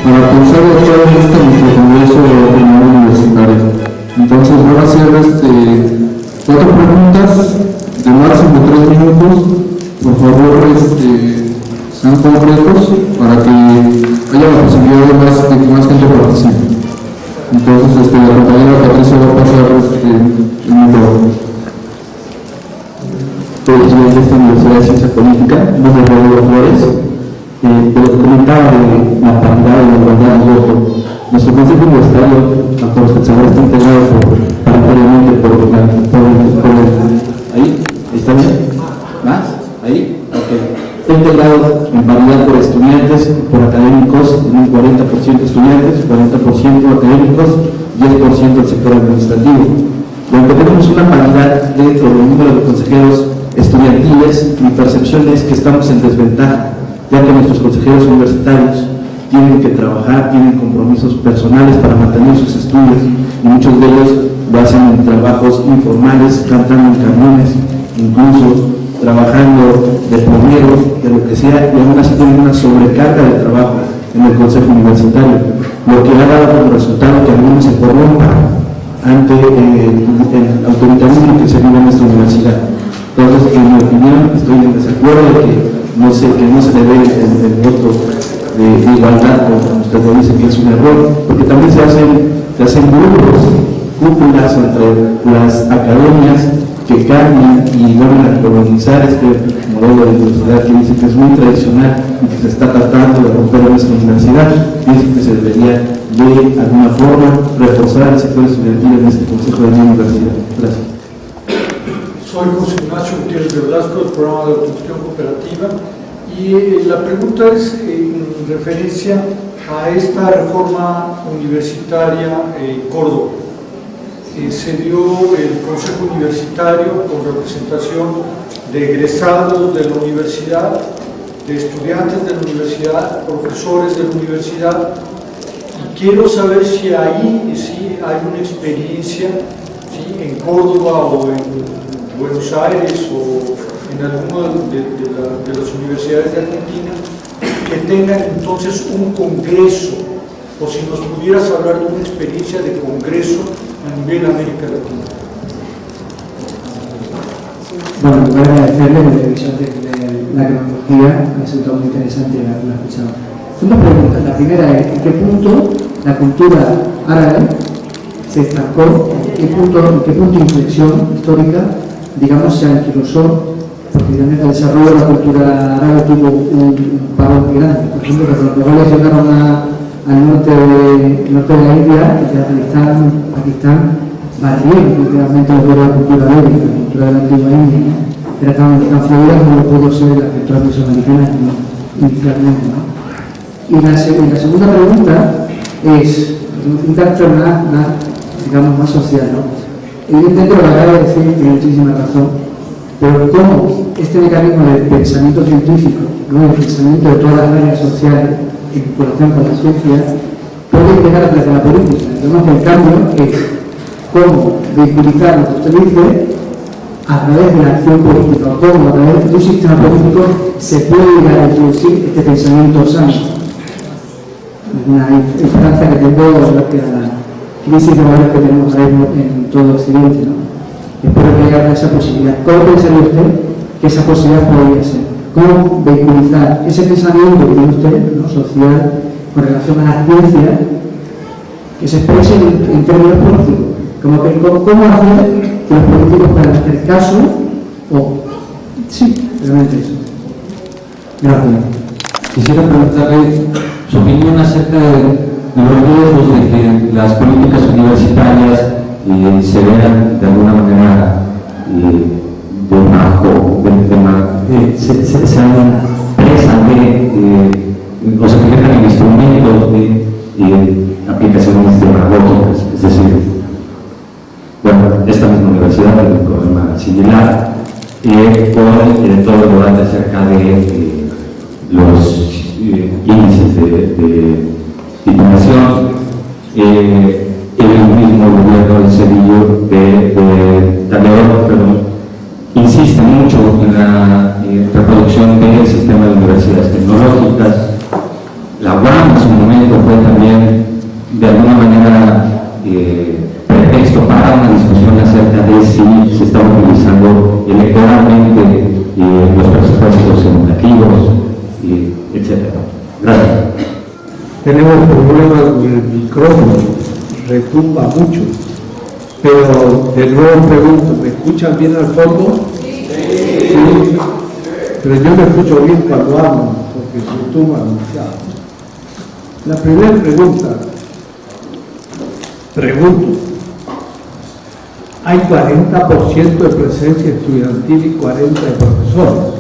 para pensar en nuestro congreso universitario. Entonces van a ser 4 preguntas de máximo 3 minutos. Por favor, sean concretos para que haya la posibilidad de que más gente participe. Entonces, la compañera Patricia va a pasar el micrófono. Presidente de esta Universidad de Ciencia Política, José Rodrigo Flores, comentaba de la paridad y la igualdad de voto. Nuestro Consejo Universitario, bajo usted sabrá, está integrado paritariamente por ¿ahí? ¿Está bien? ¿Más? ¿Ahí? Ok. Está integrado en paridad por estudiantes, por académicos, en un 40% estudiantes, 40% académicos, 10% del sector administrativo. Donde tenemos una paridad dentro del número de consejeros estudiantiles, mi percepción es que estamos en desventaja, ya que nuestros consejeros universitarios tienen que trabajar, tienen compromisos personales para mantener sus estudios, y muchos de ellos lo hacen en trabajos informales, cantando en camiones, incluso trabajando de plomero, de lo que sea, y aún así tienen una sobrecarga de trabajo en el consejo universitario, lo que ha dado como resultado que algunos se corrompan ante el autoritarismo que se vive en esta universidad. Entonces, en mi opinión, estoy en desacuerdo de que no se le dé el voto de igualdad, como usted lo dice, que es un error, porque también se hacen grupos, cúpulas entre las academias que cambian y van a colonizar este modelo de universidad que dice que es muy tradicional y que se está tratando de romper en nuestra universidad. Dice que se debería de alguna forma reforzar el sector estudiantil en este Consejo de la Universidad. Gracias. Soy José Ignacio Gutiérrez de Velasco, del programa de autogestión cooperativa, y la pregunta es en referencia a esta reforma universitaria en Córdoba. Se dio el Consejo Universitario con representación de egresados de la universidad, de estudiantes de la universidad, profesores de la universidad, y quiero saber si ahí sí hay una experiencia, ¿sí?, en Córdoba o en Buenos Aires o en alguna de las universidades de Argentina, que tengan entonces un congreso, o si nos pudieras hablar de una experiencia de congreso a nivel América Latina. Bueno, voy a agradecerle la revisión de la cronología, me ha resultado muy interesante haberla escuchado. Son 2 preguntas. La primera es: ¿en qué punto la cultura árabe se estancó? ¿En qué punto de inflexión histórica, digamos, se anquilosó? Porque realmente el desarrollo de la cultura árabe tuvo un parón muy grande. Por ejemplo, cuando los mongoles llegaron al norte de la India, desde Afganistán, Pakistán, barrieron literalmente lo que era la cultura árabe, la cultura de la antigua India, ¿no? Era tan fluida como lo pudo ser la cultura mesoamericana inicialmente, ¿no? Y la segunda pregunta es un carácter más, digamos, más social, ¿no? Evidentemente lo que acaba de decir tiene muchísima razón, pero cómo este mecanismo de pensamiento científico, ¿no?, el pensamiento de todas las áreas sociales en vinculación con la ciencia, puede llegar a través de la política. Entonces, el cambio es cómo vehiculizar lo que usted dice a través de la acción política, o cómo a través de un sistema político se puede llegar a introducir este pensamiento sano. Una esperanza que tengo gracias a la crisis de valores que tenemos ahora mismo en todo Occidente, ¿no? Espero que haya esa posibilidad. ¿Cómo pensaría usted que esa posibilidad podría ser? ¿Cómo vehiculizar ese pensamiento que tiene usted, ¿no?, social, con relación a la ciencia, que se exprese en términos políticos? ¿Cómo hacer que los políticos puedan hacer caso? Sí, realmente eso. Gracias. Quisiera preguntarle su opinión acerca de los riesgos de que las políticas universitarias se vean de alguna manera se hagan presas o se conviertan en instrumentos de aplicaciones demagógicas. Es decir, bueno, esta misma universidad tiene un problema similar con todo el debate acerca de los índices de titulación. El mismo gobierno de Cedillo también insiste mucho en la reproducción del sistema de universidades tecnológicas. La UAM en su momento fue tenemos problemas con el micrófono, retumba mucho. Pero de nuevo pregunto, ¿me escuchan bien al fondo? Sí. Pero yo me escucho bien cuando hablo, porque se retumba demasiado. La primera pregunto, hay 40% de presencia estudiantil y 40% de profesores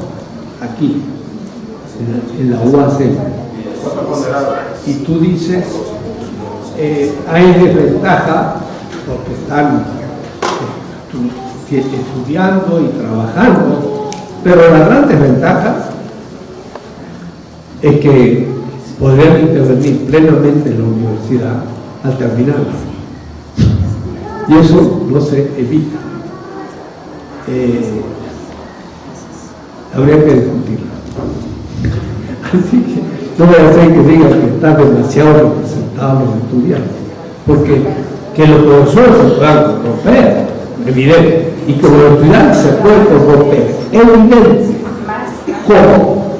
aquí, en la UACM. Y tú dices, hay desventaja porque están estudiando y trabajando, pero la gran desventaja es que podrían intervenir plenamente en la universidad al terminarla. Y eso no se evita. Habría que discutirlo. Así que no voy a hacer que digan que están demasiado representados los estudiantes, porque que los profesores se puedan corromper, evidente, y que los estudiantes se pueden corromper, evidente. ¿Cómo?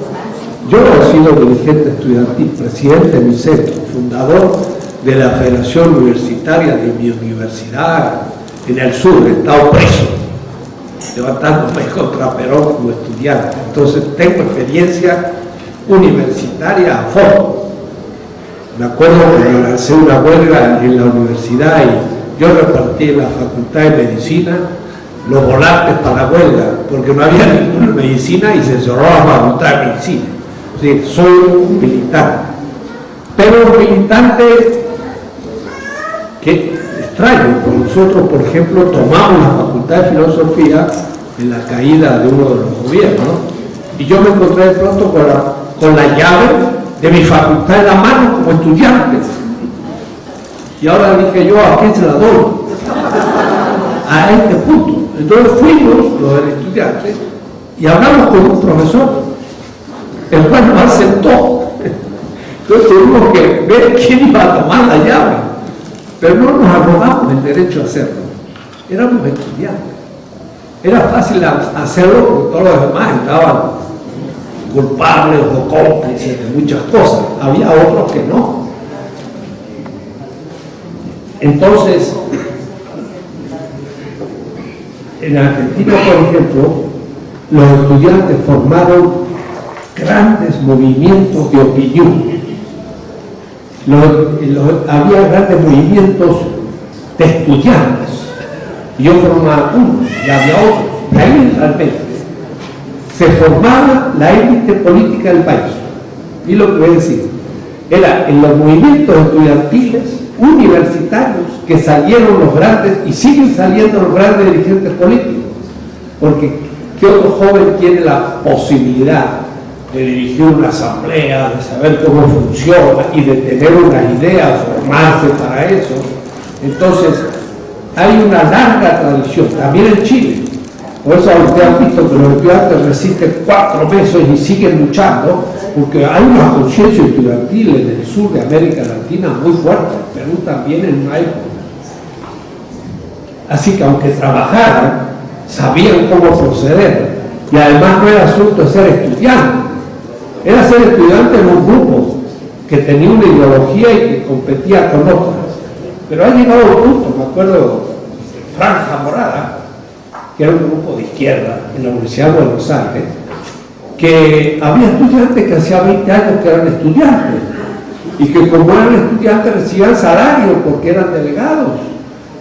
Yo he sido dirigente estudiantil, presidente de mi centro, fundador de la Federación Universitaria de mi universidad en el sur, he estado preso, levantándome contra Perón como estudiante. Entonces tengo experiencia universitaria a fondo. Me acuerdo cuando lancé una huelga en la universidad y yo repartí en la Facultad de Medicina los volantes para la huelga, porque no había ninguna medicina y se cerró la Facultad de Medicina. Es decir, soy un militante, pero un militante que extraño, porque nosotros, por ejemplo, tomamos la Facultad de Filosofía en la caída de uno de los gobiernos, y yo me encontré de pronto con la llave de mi facultad en la mano como estudiante. Y ahora dije yo, ¿a quién se la doy? A este punto. Entonces fuimos, los del estudiante, y hablamos con un profesor, el cual nos aceptó. Entonces tuvimos que ver quién iba a tomar la llave. Pero no nos arrogamos el derecho a hacerlo. Éramos estudiantes. Era fácil hacerlo porque todos los demás estaban culpables o cómplices de muchas cosas. Había otros que no. Entonces, en Argentina, por ejemplo, los estudiantes formaron grandes movimientos de opinión. Había grandes movimientos de estudiantes. Yo formaba uno y había otro. Y ahí realmente se formaba la élite política del país. Y lo que voy a decir, era en los movimientos estudiantiles universitarios que salieron los grandes y siguen saliendo los grandes dirigentes políticos. Porque ¿qué otro joven tiene la posibilidad de dirigir una asamblea, de saber cómo funciona y de tener una idea, formarse para eso? Entonces, hay una larga tradición, también en Chile. Por eso ustedes han visto que los estudiantes resisten 4 meses y siguen luchando, porque hay una conciencia estudiantil en el sur de América Latina muy fuerte, Perú también en una época. Así que aunque trabajaran, sabían cómo proceder. Y además no era asunto de ser estudiante, era ser estudiante en un grupo que tenía una ideología y que competía con otras. Pero ha llegado un punto, me acuerdo, Franja Morada, que era un grupo de izquierda en la Universidad de Buenos Aires, que había estudiantes que hacía 20 años que eran estudiantes y que como eran estudiantes recibían salario porque eran delegados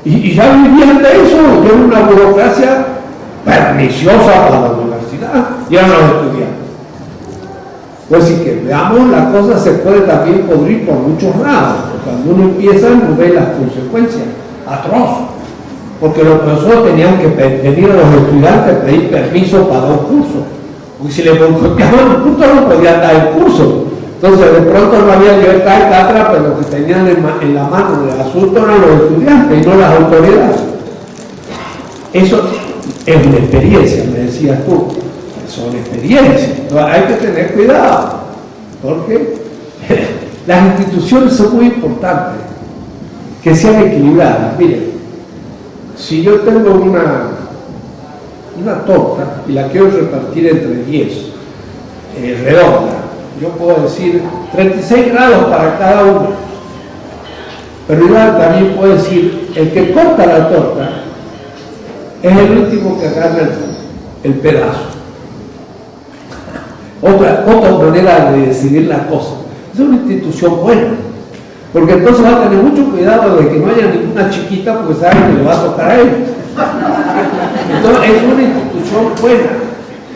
y ya vivían de eso, y era una burocracia perniciosa para la universidad y eran los estudiantes. Pues sí que veamos, la cosa se puede también podrir por muchos lados. Cuando uno empieza no ve las consecuencias atroces, porque los profesores tenían que venir a los estudiantes a pedir permiso para dar un curso, porque si le boicoteaban un curso no podían dar el curso. Entonces de pronto no había libertad de cátedra, pero lo que tenían en la mano del asunto eran los estudiantes y no las autoridades. Eso es una experiencia, me decías tú. Son experiencias, entonces hay que tener cuidado, porque las instituciones son muy importantes, que sean equilibradas. Miren, si yo tengo una torta y la quiero repartir entre 10, redonda, yo puedo decir 36 grados para cada uno, pero yo también puedo decir, el que corta la torta es el último que agarra el pedazo. Otra manera de decidir las cosas. Es una institución buena, porque entonces va a tener mucho cuidado de que no haya ninguna chiquita, porque saben que le va a tocar a él. Entonces es una institución buena,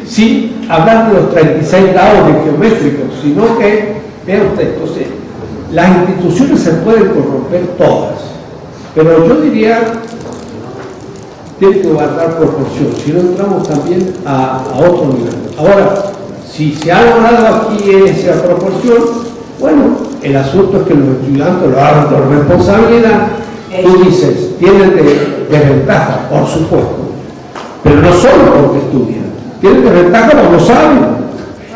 sin hablar de los 36 grados de geométricos, sino que, vea usted, entonces, las instituciones se pueden corromper todas, pero yo diría, tiene que guardar proporción, si no entramos también a otro nivel. Ahora, si se ha logrado aquí esa proporción, bueno, el asunto es que los estudiantes lo hagan por responsabilidad. Tú dices, tienen desventaja, por supuesto, pero no solo porque estudian, tienen desventaja porque no saben.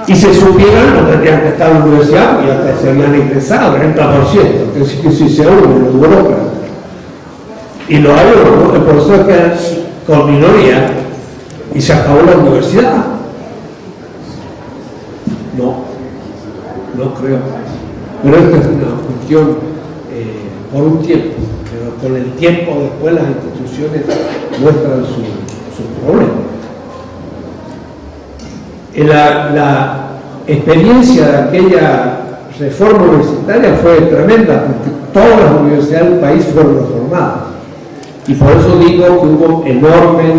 Y si supieran, no tendrían que estar en la universidad y hasta serían ingresados, 30%, que si se unen los burócratas. Y lo hay, ¿no? El profesor queda con minoría y se acabó la universidad. No creo. Pero esta es una cuestión por un tiempo, pero con el tiempo después las instituciones muestran su problema. La experiencia de aquella reforma universitaria fue tremenda, porque todas las universidades del país fueron reformadas. Y por eso digo que hubo enorme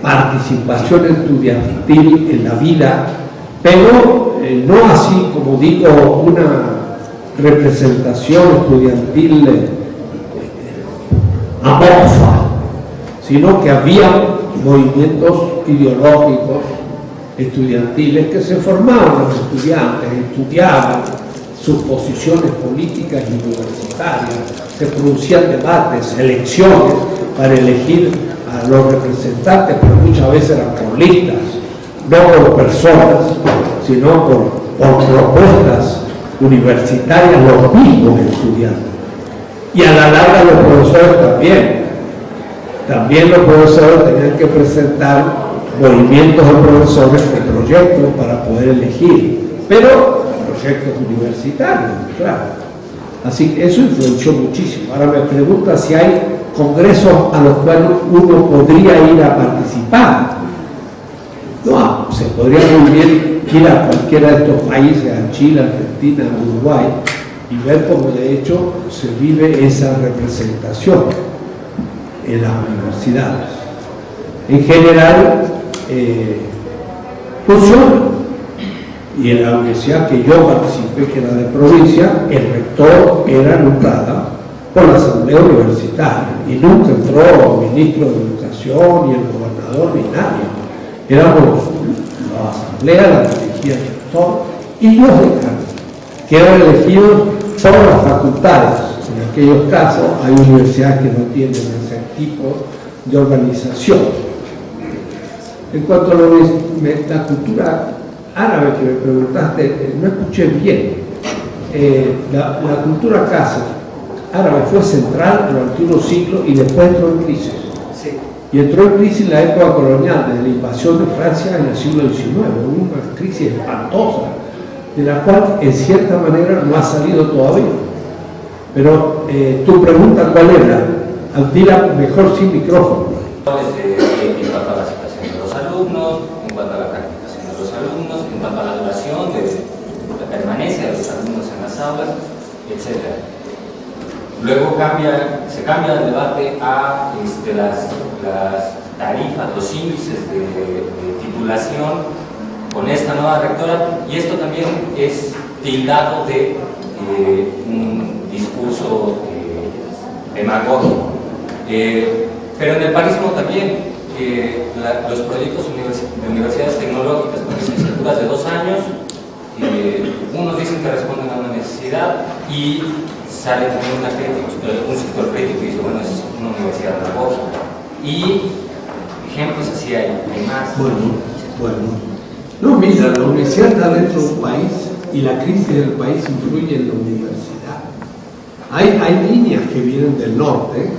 participación estudiantil en la vida, pero no así como digo una representación estudiantil amorfa, sino que había movimientos ideológicos estudiantiles que se formaban los estudiantes, estudiaban sus posiciones políticas y universitarias, se producían debates, elecciones para elegir a los representantes, pero muchas veces eran por listas, no por personas, sino por propuestas universitarias, los mismos estudiantes. Y a la larga los profesores también los profesores tenían que presentar movimientos de profesores de proyectos para poder elegir, pero proyectos universitarios, claro. Así que eso influyó muchísimo. Ahora me pregunta si hay congresos a los cuales uno podría ir a participar. No, se podría muy bien ir a cualquiera de estos países, a Chile, Argentina, Uruguay, y ver cómo de hecho se vive esa representación en las universidades. En general, funciona. Y en la universidad que yo participé, que era de provincia, el rector era nombrado por la asamblea universitaria y nunca entró el ministro de Educación, ni el gobernador, ni nadie. Éramos la asamblea, la dirigía el rector y los decanos, que eran elegidos por las facultades. En aquellos casos hay universidades que no tienen ese tipo de organización. En cuanto a la cultura árabe que me preguntaste, no escuché bien. La cultura árabe fue central durante unos siglos y después entró en crisis. Sí. Y entró en crisis en la época colonial, desde la invasión de Francia en el siglo XIX, una crisis espantosa, de la cual en cierta manera no ha salido todavía. Pero tu pregunta, ¿cuál era? Dila mejor sin micrófono. En cuanto a la situación de los alumnos, en cuanto a la practicación de los alumnos, en cuanto a la duración de la permanencia de los alumnos en las aulas, etc. Luego se cambia el debate a las tarifas, los índices de titulación con esta nueva rectora, y esto también es tildado de un discurso demagógico. Pero en el parismo también, los proyectos de universidades tecnológicas con licenciaturas de 2 años, unos dicen que responden a una necesidad y sale también un sector crítico y dice, bueno, es una universidad pedagógica. Y ejemplos así hay más. Bueno. No, mira, la universidad está dentro de un país y la crisis del país influye en la universidad. Hay líneas que vienen del norte